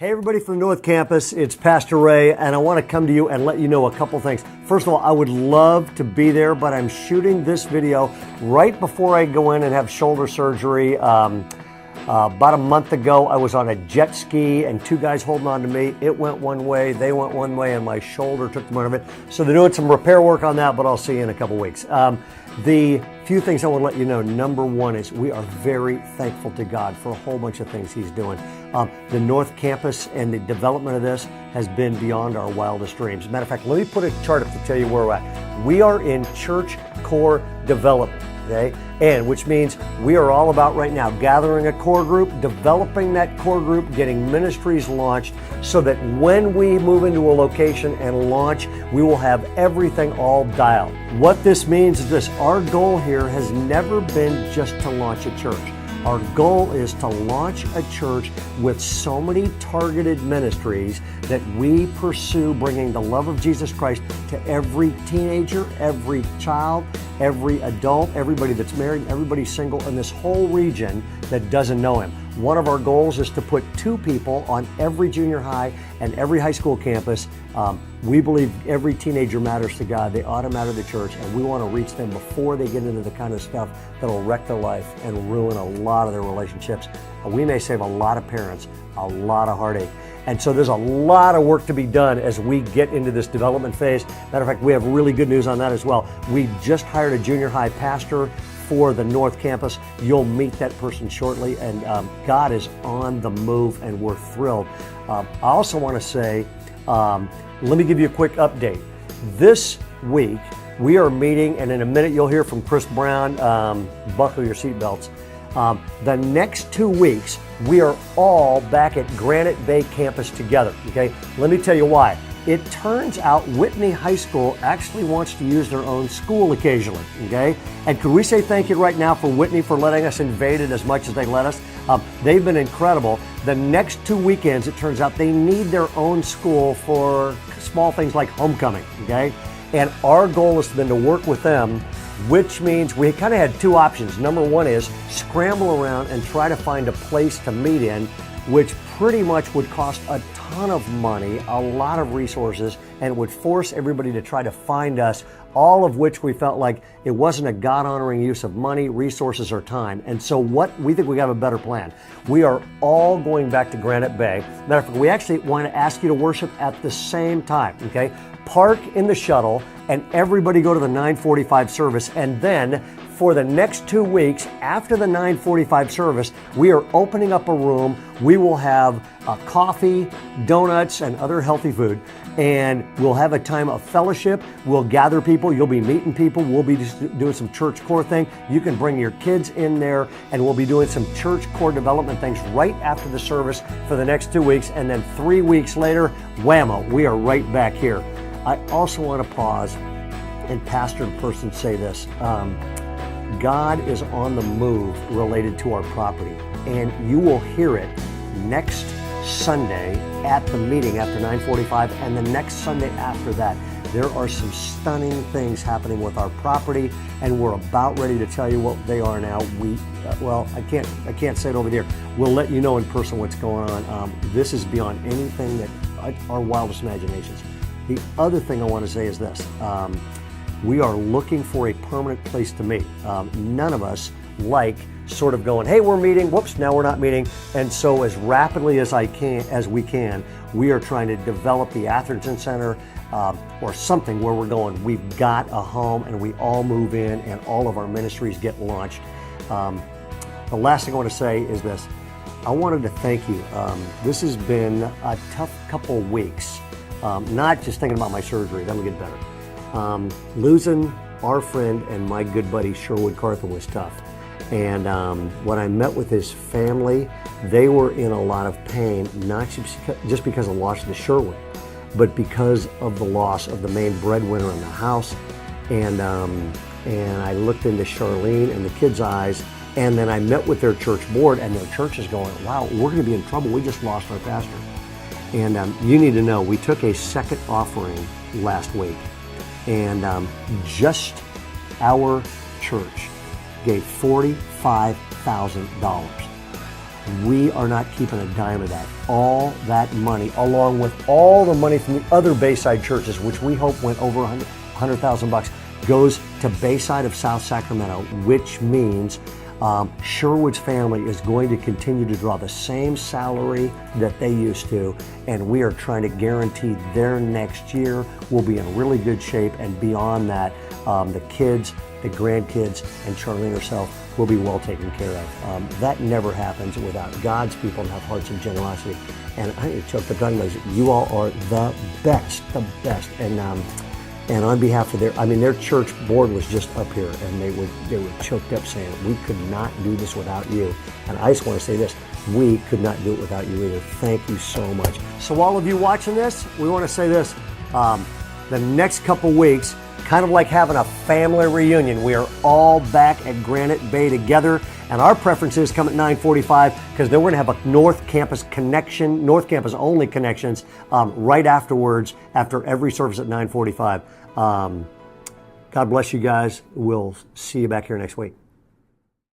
Hey everybody from the North Campus, it's Pastor Ray, and I want to come to you and let you know a couple things. First of all, I would love to be there, but I'm shooting this video right before I go in and have shoulder surgery. About a month ago, I was on a jet ski and two guys holding on to me. It went one way, they went one way, and my shoulder took the brunt of it. So they're doing some repair work on that, but I'll see you in a couple weeks. The few things I want to let you know, number one is we are very thankful to God for a whole bunch of things He's doing. The North Campus and the development of this has been beyond our wildest dreams. As a matter of fact, let me put a chart up to tell you where we're at. We are in church core development, okay? And which means we are all about right now gathering a core group, developing that core group, getting ministries launched so that when we move into a location and launch, we will have everything all dialed. What this means is this: our goal here has never been just to launch a church. Our goal is to launch a church with so many targeted ministries that we pursue bringing the love of Jesus Christ to every teenager, every child, every adult, everybody that's married, everybody single in this whole region that doesn't know Him. One of our goals is to put 2 people on every junior high and every high school campus. We believe every teenager matters to God. They ought to matter to the church, and we want to reach them before they get into the kind of stuff that'll wreck their life and ruin a lot of their relationships. We may save a lot of parents a lot of heartache. And so there's a lot of work to be done as we get into this development phase. Matter of fact, we have really good news on that as well. We just hired a junior high pastor for the North Campus. You'll meet that person shortly, and God is on the move, and we're thrilled. I also want to say, let me give you a quick update. This week, we are meeting, and in a minute you'll hear from Chris Brown. Buckle your seatbelts. The next 2 weeks, we are all back at Granite Bay campus together, okay? Let me tell you why. It turns out Whitney High School actually wants to use their own school occasionally, okay? And could we say thank you right now for Whitney for letting us invade it as much as they let us? They've been incredible. The next 2 weekends, it turns out they need their own school for small things like homecoming, okay? And our goal is then to work with them, which means we kind of had 2 options. Number one is scramble around and try to find a place to meet in, which pretty much would cost a ton of money, a lot of resources, and would force everybody to try to find us, all of which we felt like it wasn't a God-honoring use of money, resources, or time. And so what we think we have a better plan. We are all going back to Granite Bay. Matter of fact, we actually want to ask you to worship at the same time, okay? Park in the shuttle and everybody go to the 9:45 service, and then for the next 2 weeks after the 9:45 service, we are opening up a room. We will have coffee, donuts, and other healthy food, and we'll have a time of fellowship. We'll gather people. You'll be meeting people. We'll be doing some church core thing. You can bring your kids in there, and we'll be doing some church core development things right after the service for the next 2 weeks, and then 3 weeks later, whammo, we are right back here. I also want to pause and pastor the person say this. God is on the move related to our property, and you will hear it next Sunday at the meeting after 9:45, and the next Sunday after that. There are some stunning things happening with our property, and we're about ready to tell you what they are now. I can't say it over there. We'll let you know in person what's going on. This is beyond anything that our wildest imaginations. The other thing I want to say is this. We are looking for a permanent place to meet. None of us like sort of going, hey, we're meeting, whoops, now we're not meeting. And so as rapidly as we can, we are trying to develop the Atherton Center or something where we're going, we've got a home and we all move in and all of our ministries get launched. The last thing I want to say is this. I wanted to thank you. This has been a tough couple of weeks. Not just thinking about my surgery, that'll get better. Losing our friend and my good buddy Sherwood Kartha was tough. And when I met with his family, they were in a lot of pain, not just because of the loss of the Sherwood, but because of the loss of the main breadwinner in the house. And I looked into Charlene and the kids' eyes, and then I met with their church board, and their church is going, wow, we're going to be in trouble. We just lost our pastor. And you need to know, we took a second offering last week, and just our church gave $45,000. We are not keeping a dime of that. All that money, along with all the money from the other Bayside churches, which we hope went over $100,000, goes to Bayside of South Sacramento, which means Sherwood's family is going to continue to draw the same salary that they used to, and we are trying to guarantee their next year will be in really good shape, and beyond that, the kids, the grandkids, and Charlene herself will be well taken care of. That never happens without God's people and have hearts of generosity. And I choked up talking about it. You all are the best, and on behalf of their church board was just up here, and they were choked up saying, we could not do this without you. And I just want to say this, we could not do it without you either. Thank you so much. So all of you watching this, we want to say this, the next couple weeks, kind of like having a family reunion. We are all back at Granite Bay together, and our preferences come at 9:45 because then we're going to have a North Campus connection, North Campus only connections right afterwards, after every service at 9:45. God bless you guys. We'll see you back here next week.